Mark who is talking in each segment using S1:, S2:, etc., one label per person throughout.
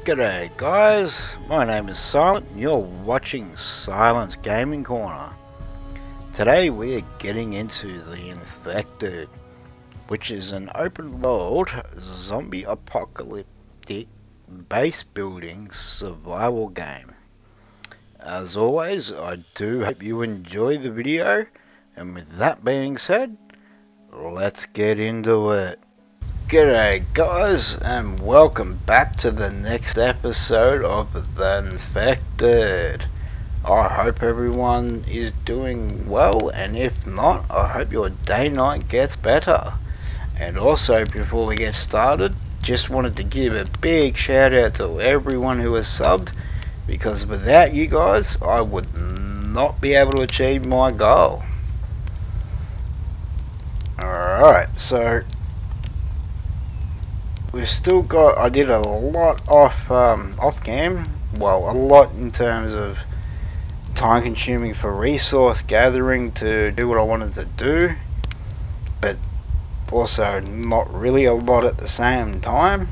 S1: G'day guys, my name is Silent and you're watching Silent's Gaming Corner. Today we are getting into The Infected, which is an open world zombie apocalyptic base building survival game. As always, I do hope you enjoy the video, and with that being said, let's get into it. G'day guys, and welcome back to the next episode of The Infected. I hope everyone is doing well, and if not, I hope your day-night gets better. And also, before we get started, just wanted to give a big shout out to everyone who has subbed, because without you guys, I would not be able to achieve my goal. Alright, so we've still got, I did a lot off cam, well, a lot in terms of time consuming for resource gathering to do what I wanted to do, but also not really a lot at the same time.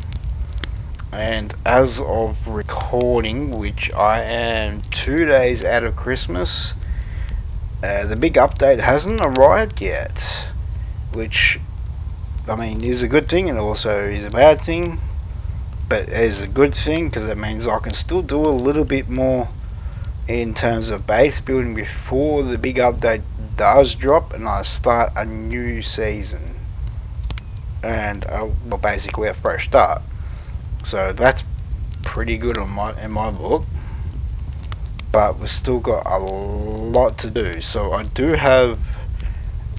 S1: And as of recording, which I am 2 days out of Christmas, the big update hasn't arrived yet, which I mean is a good thing and also is a bad thing. But it is a good thing because it means I can still do a little bit more in terms of base building before the big update does drop and I start a new season and well, basically a fresh start. So that's pretty good in my book, but we've still got a lot to do. So I do have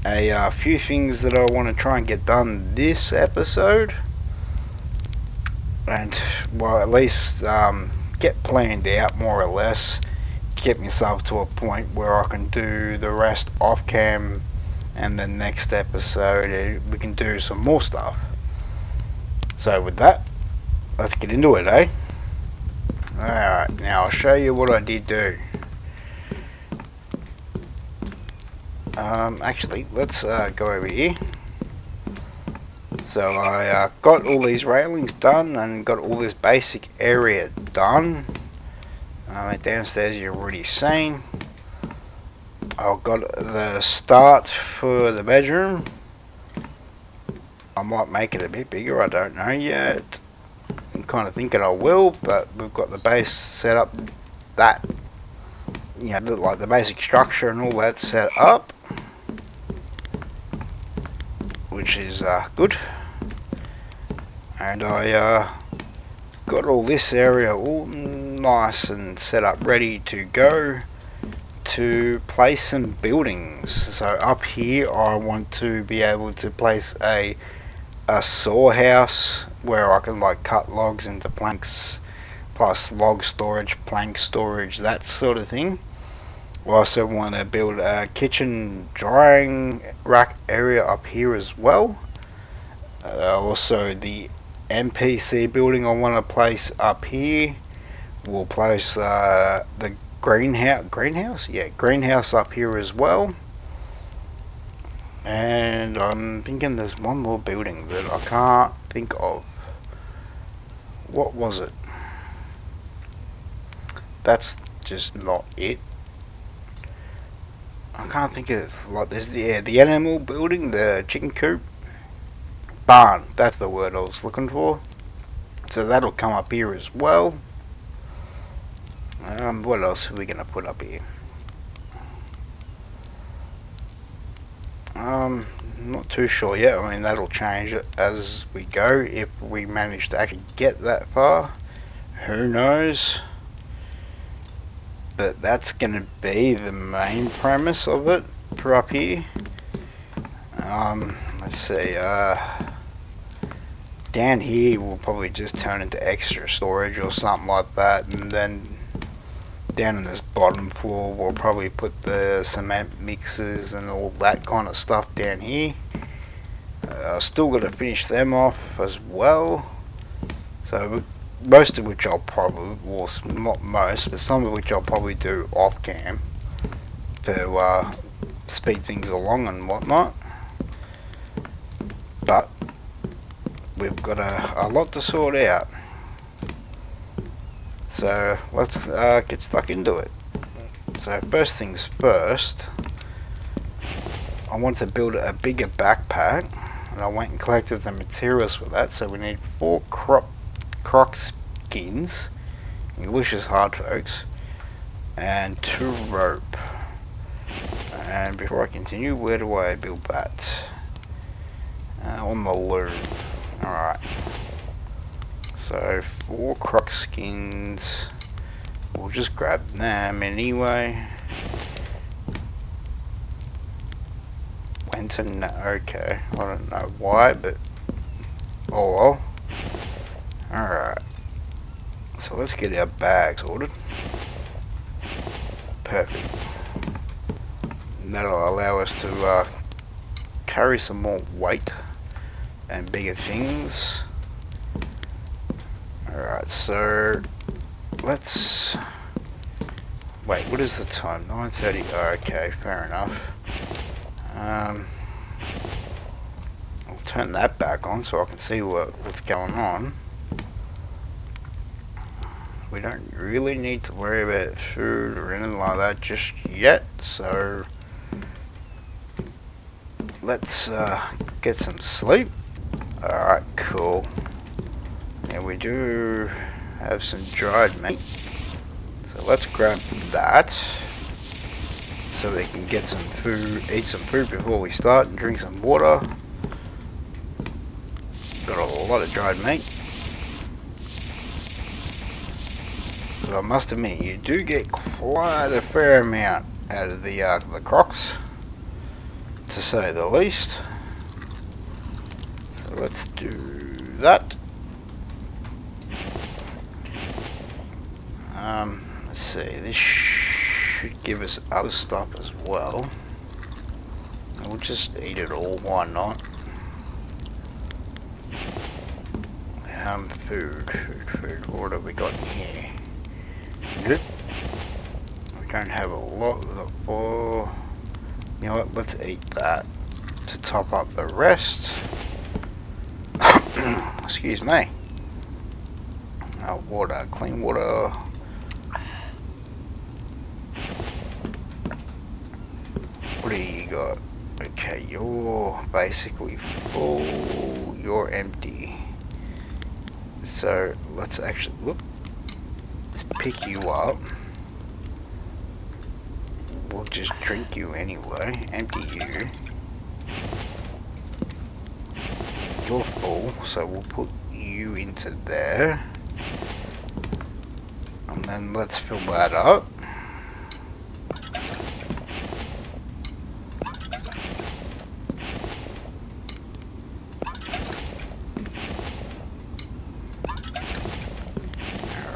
S1: a few things that I want to try and get done this episode, and well, at least get planned out more or less, get myself to a point where I can do the rest off cam, and the next episode we can do some more stuff. So with that, let's get into it, eh? Alright, now I'll show you what I did do. Actually, let's go over here. So I got all these railings done and got all this basic area done. Downstairs you've already seen. I've got the start for the bedroom. I might make it a bit bigger, I don't know yet. I'm kind of thinking I will, but we've got the base set up, that, you know, like the basic structure and all that set up, which is good. And I got all this area all nice and set up, ready to go to place some buildings. So up here I want to be able to place a saw house where I can like cut logs into planks, plus log storage, plank storage, that sort of thing. I also want to build a kitchen drying rack area up here as well. Also the NPC building I want to place up here. We'll place the greenhouse up here as well. And I'm thinking there's one more building that I can't think of. What was it? That's just not it. I can't think of, like, there's the animal building, the chicken coop. Barn, that's the word I was looking for. So that'll come up here as well. What else are we gonna put up here? Not too sure yet. I mean, that'll change as we go if we manage to actually get that far. Who knows? But that's gonna be the main premise of it for up here. Let's see. Down here will probably just turn into extra storage or something like that, and then down in this bottom floor we'll probably put the cement mixers and all that kind of stuff down here. Still got to finish them off as well, so most of which I'll probably, well, not most, but some of which I'll probably do off cam to speed things along and whatnot. But we've got a lot to sort out. So let's get stuck into it. So first things first, I want to build a bigger backpack, and I went and collected the materials for that. So we need 4 croc skins, English is hard folks, and 2 rope. And before I continue, where do I build that? On the loom. Alright. So 4 croc skins. We'll just grab them anyway. Okay. I don't know why, but oh well. Alright. So let's get our bags ordered. Perfect. And that'll allow us to carry some more weight and bigger things. Alright, so let's wait, what is the time? 9:30. Oh, okay, fair enough. I'll turn that back on so I can see what's going on. We don't really need to worry about food or anything like that just yet, so let's get some sleep. Alright, cool. And we do have some dried meat, so let's grab that so we can get some food, eat some food before we start, and drink some water. Got a lot of dried meat. So I must admit, you do get quite a fair amount out of the crocs, to say the least. So let's do that. Let's see, this should give us other stuff as well. We'll just eat it all, why not? Food, what have we got in here? Good. We don't have a lot of the oil. You know what, let's eat that to top up the rest. Excuse me. Water, clean water. What do you got? Okay, you're basically full, you're empty. So let's actually, let's pick you up. We'll just drink you anyway, empty you. You're full, so we'll put you into there. And then let's fill that up.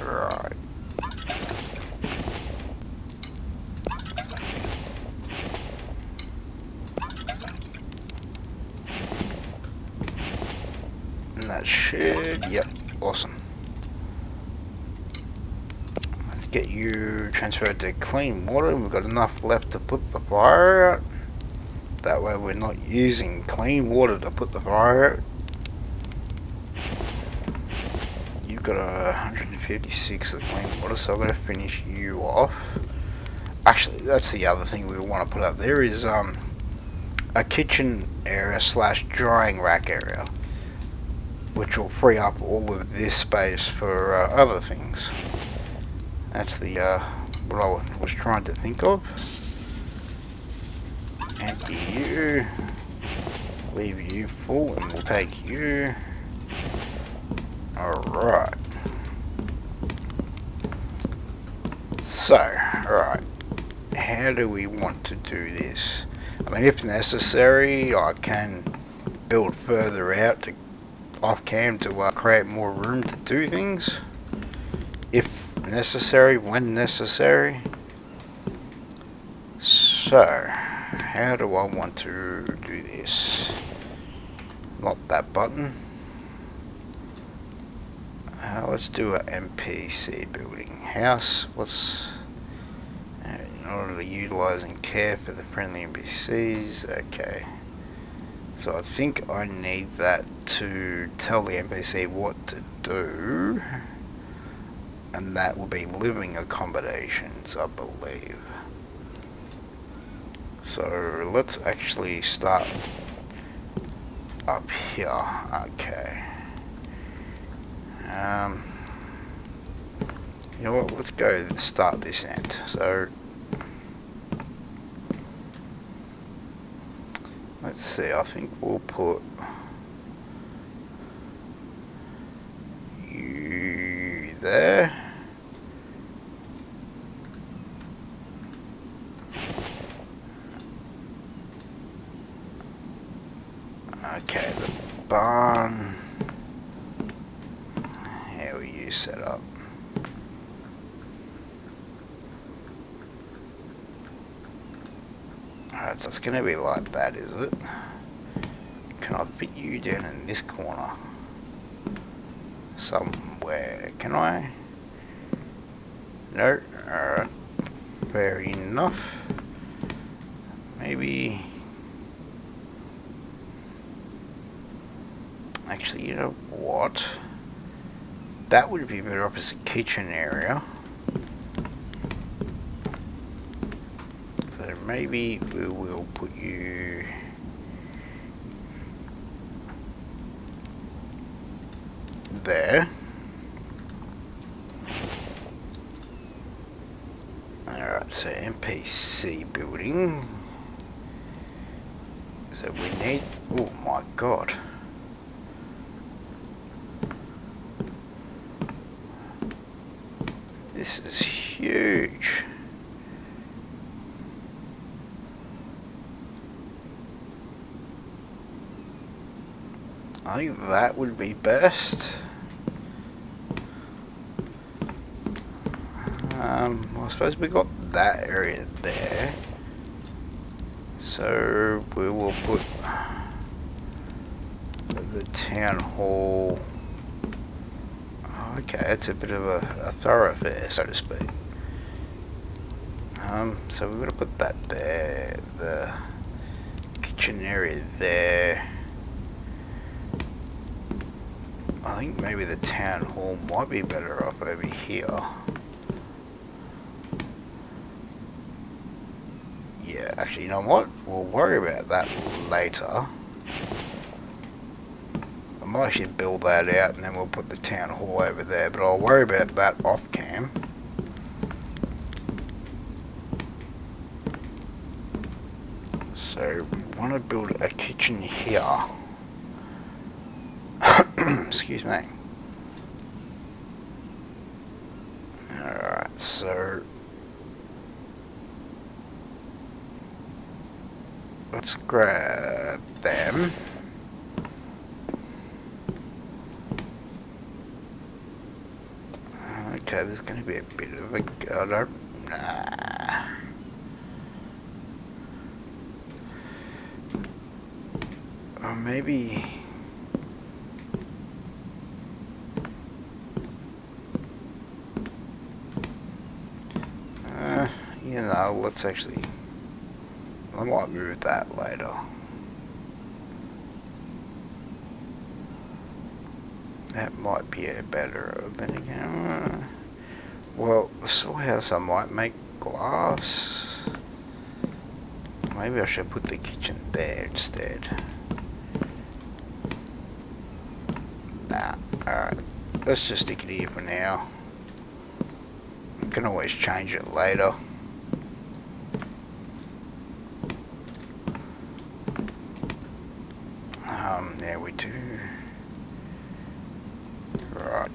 S1: Alright. And that should, yep, awesome. Let's get you transferred to clean water. We've got enough left to put the fire out. That way we're not using clean water to put the fire out. You've got 156 of clean water, so I'm going to finish you off. Actually, that's the other thing we want to put up there is a kitchen area / drying rack area, which will free up all of this space for other things. That's the what I was trying to think of. Empty you, leave you full, and we'll take you. Alright. So, alright. How do we want to do this? I mean, if necessary, I can build further out to off cam to create more room to do things. If necessary, when necessary. So, how do I want to do this? Not that button. Let's do an NPC building house. What's in order to utilize and care for the friendly NPCs? Okay. So I think I need that to tell the NPC what to do. and that will be living accommodations, I believe. So let's actually start up here. Okay. You know what? Let's go start this end. So let's see. I think we'll put you there. Okay, the barn. How are you set up? Alright, so it's gonna be like that, is it? Can I fit you down in this corner? Somewhere. Can I? No. Alright. Fair enough. Maybe. Actually, you know what? That would be better off as a kitchen area. So maybe we will put you there. Alright, so NPC building. So we need, oh my god. This is huge. I think that would be best. Well, I suppose we got that area there. So we will put the town hall. Okay, it's a bit of a thoroughfare, so to speak. So we're gonna put that there, the kitchen area there. I think maybe the town hall might be better off over here. Yeah, actually, you know what? We'll worry about that later. I might actually build that out and then we'll put the town hall over there, but I'll worry about that off cam. So we want to build a kitchen here. Excuse me. Alright, so let's grab them. Okay, there's going to be a bit of a gutter. Nah. Or maybe. You know, let's actually. I might move that later. That might be a better. Then again, well, the storehouse I might make glass. Maybe I should put the kitchen there instead. Nah, alright. Let's just stick it here for now. I can always change it later. There we do. Right.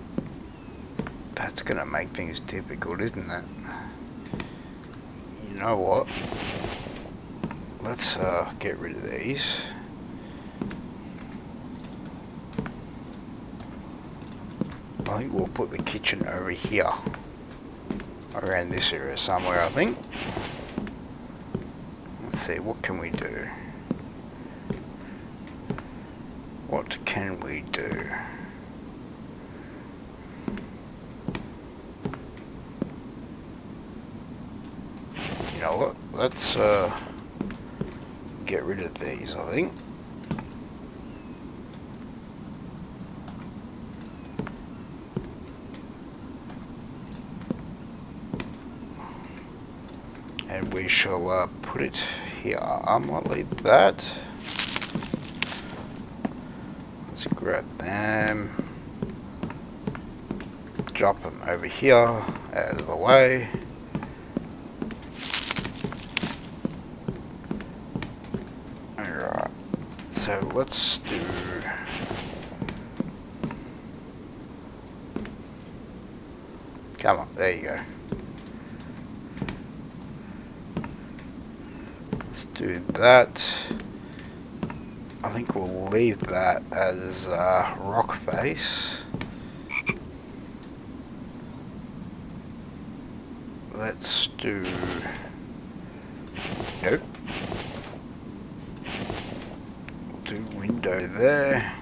S1: That's gonna make things difficult, isn't it? You know what? Let's get rid of these. I think we'll put the kitchen over here. Around this area somewhere, I think. Let's see, what can we do? What can we do? You know what? Let's get rid of these, I think. we shall put it here. I might leave that. Let's grab them. Drop them over here, out of the way. Alright, so let's do... Come on, there you go. Let's do that. I think we'll leave that as rock face. Let's do... Nope. We'll do window there.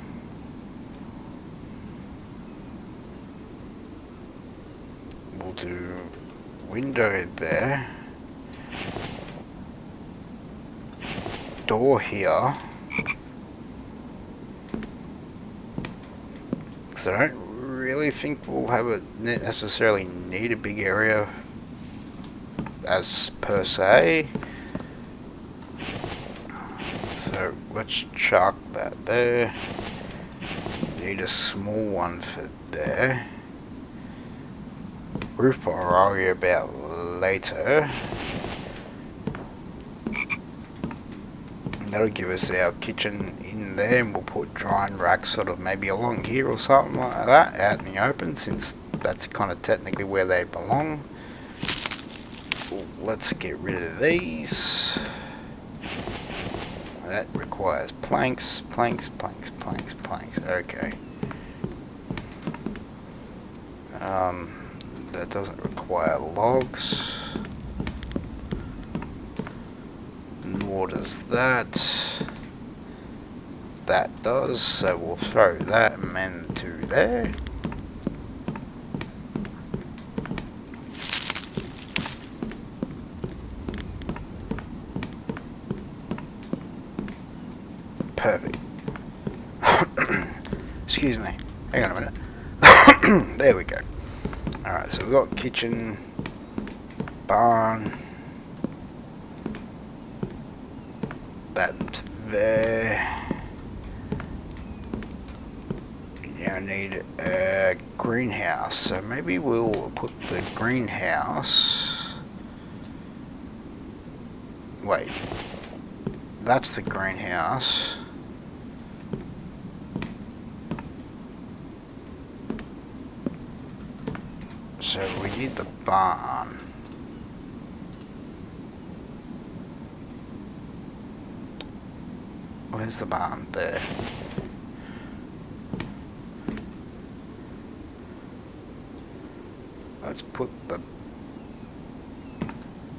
S1: We'll do window there. Door here. Because I don't really think we'll have a necessarily need a big area as per se. So let's chuck that there. Need a small one for there. Roof I'll worry about later. And that'll give us our kitchen in there, and we'll put drying racks sort of maybe along here or something like that, out in the open, since that's kind of technically where they belong. Let's get rid of these. That requires planks, planks, planks, planks, planks. Okay. That doesn't require logs. Nor does that. That does, so we'll throw that men to there. Perfect. Excuse me. Hang on a minute. There we go. Alright, so we've got kitchen, barn, that there. Now I need a greenhouse, so maybe we'll put the greenhouse. Wait, that's the greenhouse. So we need the barn. Where's the barn? There. Let's put the...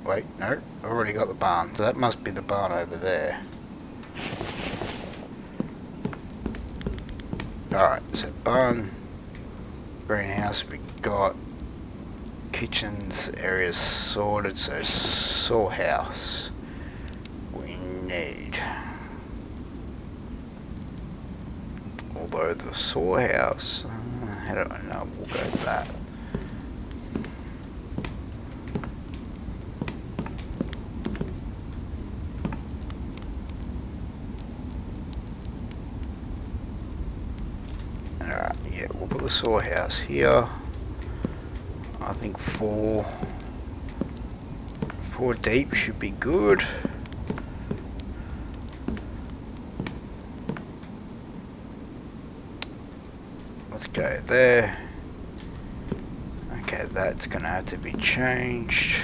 S1: Wait, no, I've already got the barn. So that must be the barn over there. Alright, so barn, greenhouse, we got kitchens, areas sorted, so storehouse we need. Although the storehouse, I don't know, we'll go with that. Alright, yeah, we'll put the storehouse here. I think four deep should be good. Let's go there. Okay, that's gonna have to be changed.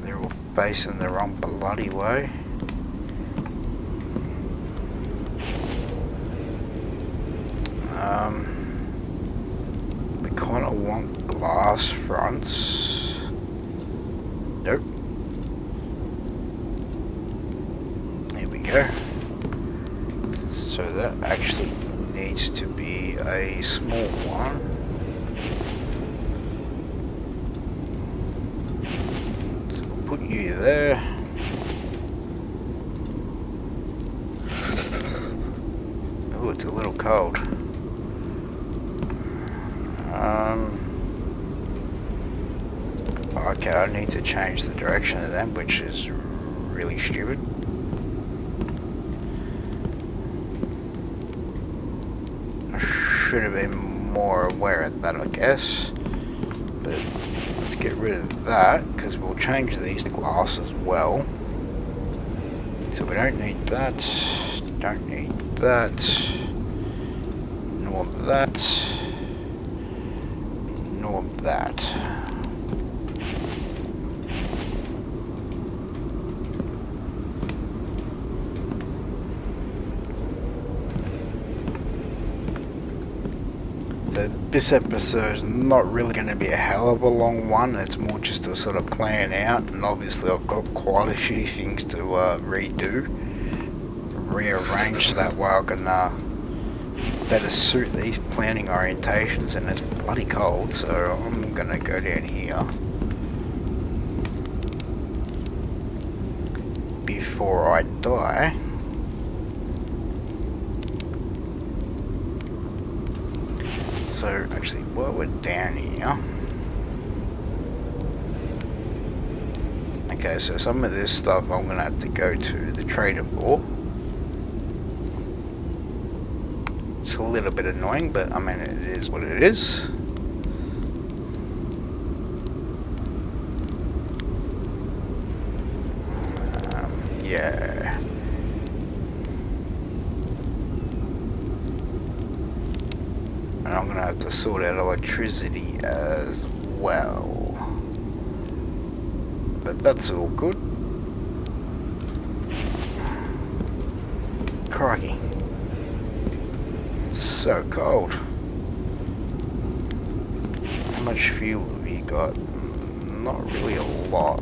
S1: They're all facing the wrong bloody way. We kind of want glass fronts. Nope. There we go. So that actually needs to be a small one. So we'll put you there. Oh, it's a little cold. I Okay, I need to change the direction of them, which is really stupid. I should have been more aware of that, I guess. But let's get rid of that, because we'll change these to glass as well. So we don't need that, don't need that, nor that, nor that. So this episode is not really going to be a hell of a long one, it's more just to sort of plan out, and obviously I've got quite a few things to redo, rearrange, so that way I can better suit these planning orientations, and it's bloody cold, so I'm going to go down here before I die. So actually, while we're down here, okay, so some of this stuff I'm gonna have to go to the trader for. It's a little bit annoying, but I mean, it is what it is. Yeah. And I'm gonna have to sort out electricity as well. But that's all good. Crikey. It's so cold. How much fuel have you got? Not really a lot.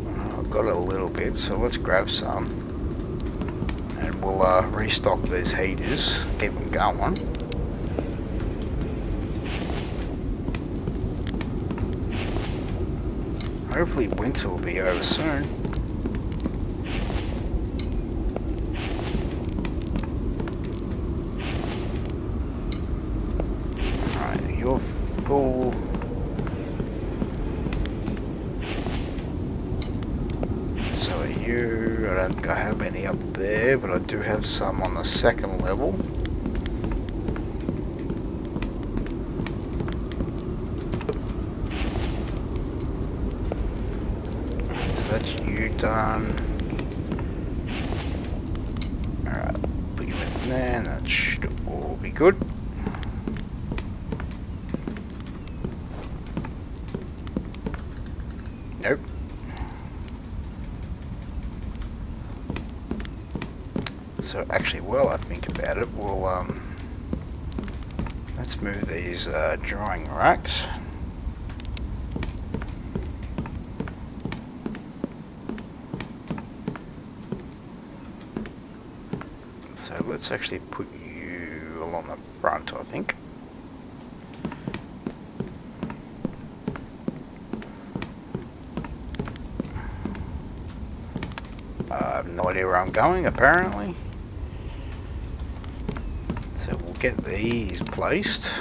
S1: I've got a little bit, so let's grab some. And we'll restock these heaters, keep them going. Hopefully winter will be over soon. Alright, you're full. So are you. I don't think I have any up there, but I do have some on the second level. So that's you done. Alright, put you in there, and that should all be good. Nope. So actually, while I think about it, we'll let's move these drying racks. So let's actually put you along the front, I think. I have no idea where I'm going, apparently. So we'll get these placed.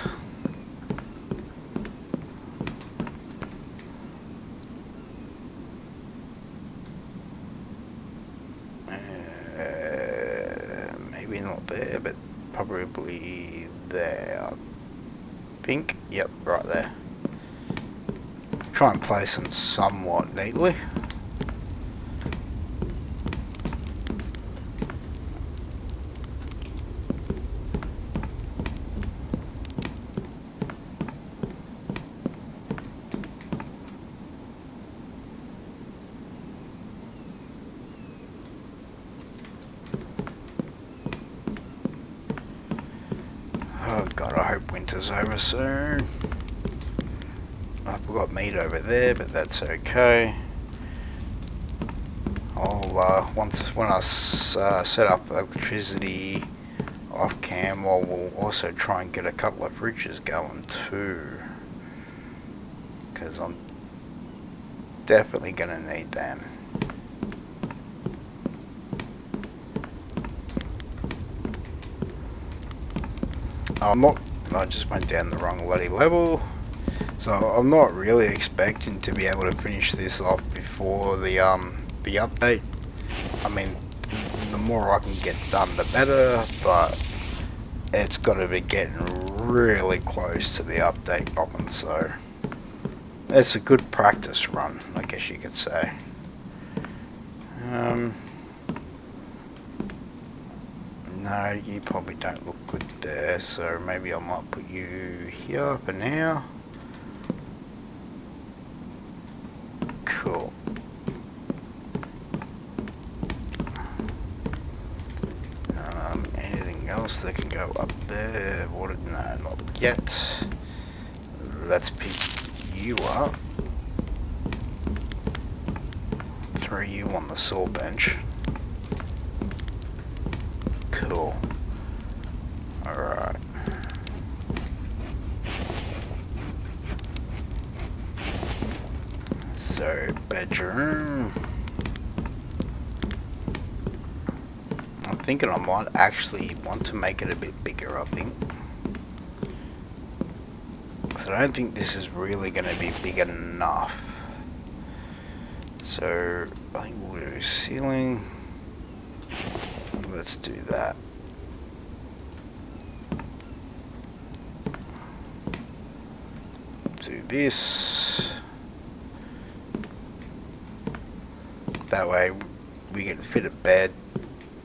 S1: Maybe not there, but probably there. I think, yep, right there. Try and place them somewhat neatly. Oh god, I hope winter's over soon. I've got meat over there, but that's okay. I'll when I set up electricity off cam, I will also try and get a couple of fridges going too, because I'm definitely gonna need them. I'm not. I just went down the wrong bloody level. So I'm not really expecting to be able to finish this off before the update. I mean, the more I can get done, the better, but it's got to be getting really close to the update dropping, so it's a good practice run, I guess you could say. No, you probably don't look good there, so maybe I might put you here for now. Cool. Anything else that can go up there? What? No, not yet. Let's pick you up. Throw you on the saw bench. Cool. Alright. So, bedroom. I'm thinking I might actually want to make it a bit bigger, I think. Because I don't think this is really going to be big enough. So, I think we'll do ceiling. Let's do that. Do this. That way we can fit a bed,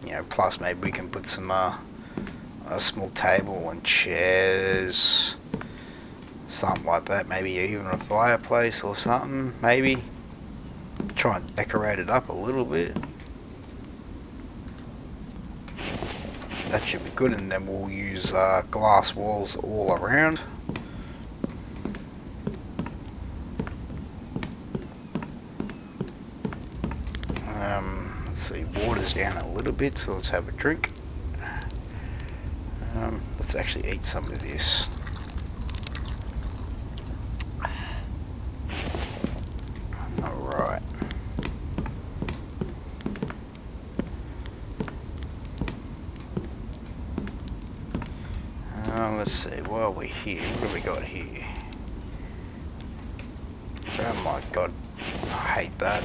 S1: you know, plus maybe we can put some a small table and chairs, something like that, maybe even a fireplace or something, maybe. Try and decorate it up a little bit. That should be good, and then we'll use glass walls all around. Let's see, water's down a little bit, so let's have a drink. Let's actually eat some of this. Alright. Let's see, while we're here, what have we got here? Oh my god, I hate that.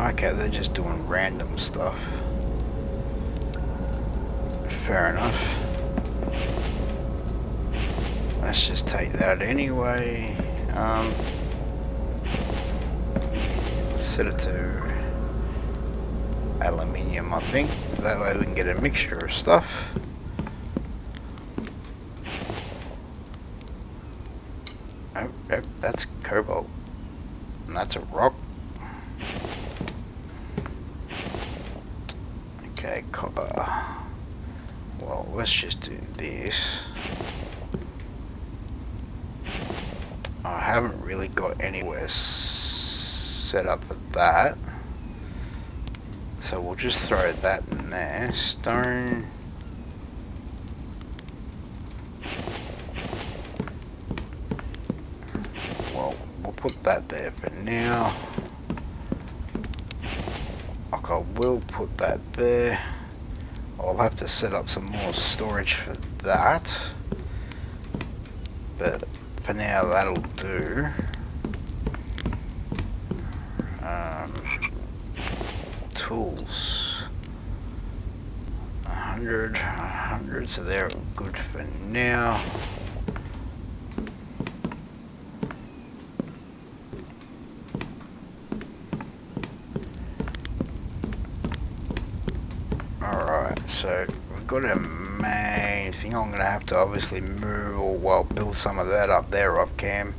S1: Okay, they're just doing random stuff. Fair enough. Let's just take that anyway. Let's set it to aluminium, I think. That way we can get a mixture of stuff. Oh, that's cobalt. And that's a rock. Okay, copper. Well, let's just do this. I haven't really got anywhere set up for that. So we'll just throw that in there. Stone. Well, we'll put that there for now. I will put that there. I'll have to set up some more storage for that. But for now, that'll do. Tools. 100, so they're good for now. Alright, so we've got a main thing. I'm going to have to obviously move or well build some of that up there off cam.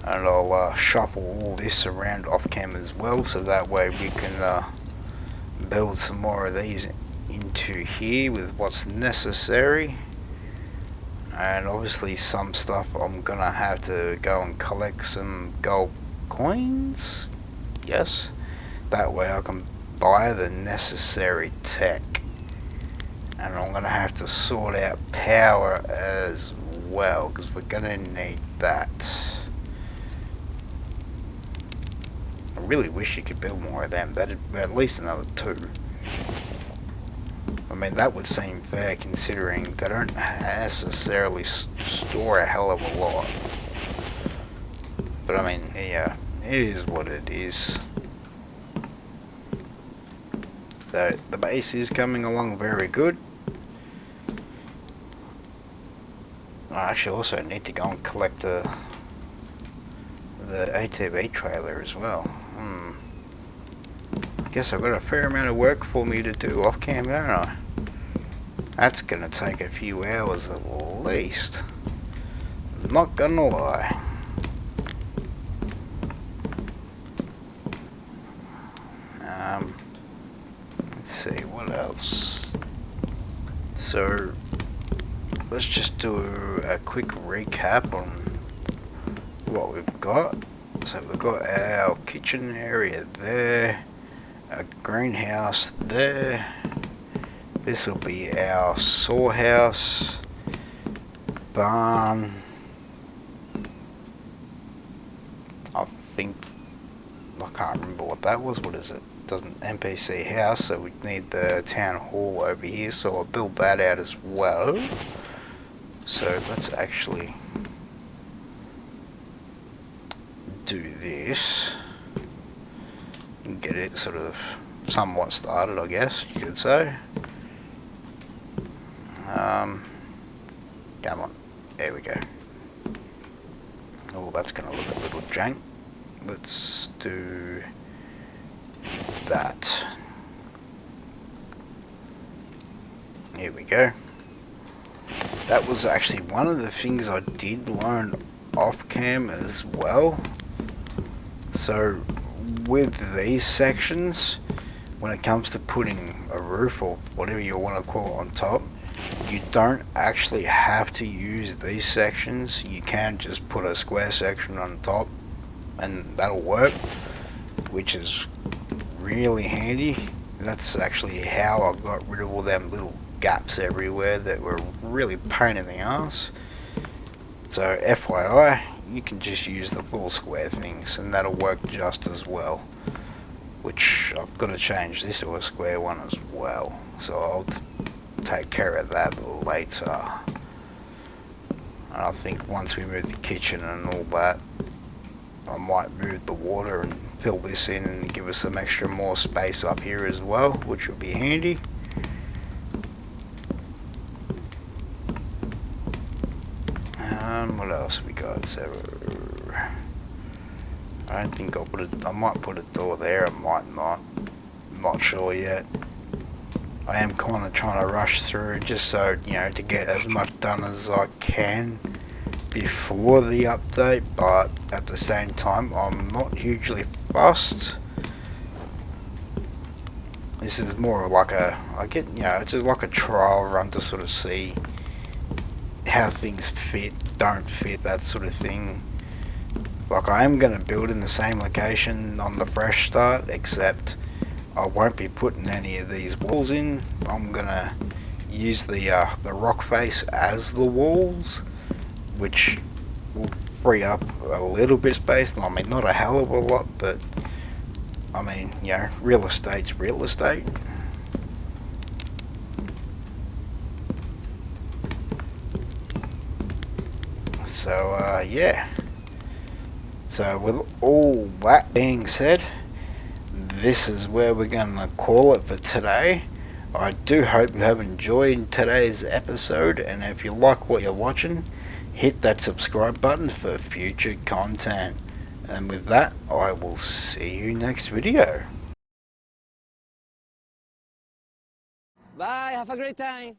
S1: And I'll shuffle all this around off cam as well, so that way we can build some more of these into here with what's necessary. And obviously some stuff I'm gonna have to go and collect some gold coins. Yes, that way I can buy the necessary tech. And I'm gonna have to sort out power as well, because we're gonna need that. I really wish you could build more of them. That'd be at least another 2. I mean, that would seem fair considering they don't necessarily store a hell of a lot. But I mean, yeah, it is what it is. The base is coming along very good. I actually also need to go and collect the ATV trailer as well. Guess I've got a fair amount of work for me to do off cam, don't I? That's gonna take a few hours at least. Not gonna lie. Let's see, what else? So, let's just do a quick recap on what we've got. So we've got our kitchen area there, a greenhouse there. This will be our saw house, barn. I think, I can't remember what that was. What is it? Doesn't NPC house, so we need the town hall over here, so I'll build that out as well. So let's actually do this and get it sort of somewhat started, I guess you could say. Come on, there we go. Oh, that's gonna look a little jank. Let's do that. Here we go. That was actually one of the things I did learn off cam as well. So with these sections, when it comes to putting a roof or whatever you want to call it on top, you don't actually have to use these sections. You can just put a square section on top and that'll work, which is really handy. That's actually how I got rid of all them little gaps everywhere that were really pain in the ass. So FYI, you can just use the full square things and that'll work just as well, which I've got to change this to a square one as well, so I'll take care of that later. And I think once we move the kitchen and all that, I might move the water and fill this in and give us some extra more space up here as well, which will be handy. What else we got? So I don't think I'll put it. I might put a door there, I might not. I'm not sure yet. I am kind of trying to rush through just so, you know, to get as much done as I can before the update, but at the same time I'm not hugely fussed. This is more like it's just like a trial run to sort of see how things fit, don't fit, that sort of thing. Like, I am going to build in the same location on the fresh start, except I won't be putting any of these walls in. I'm going to use the rock face as the walls, which will free up a little bit of space. I mean, not a hell of a lot, but I mean, you know, real estate's real estate. So yeah, so with all that being said, this is where we're gonna call it for today. I do hope you have enjoyed today's episode, and if you like what you're watching, hit that subscribe button for future content. And with that, I will see you next video.
S2: Bye, have a great time.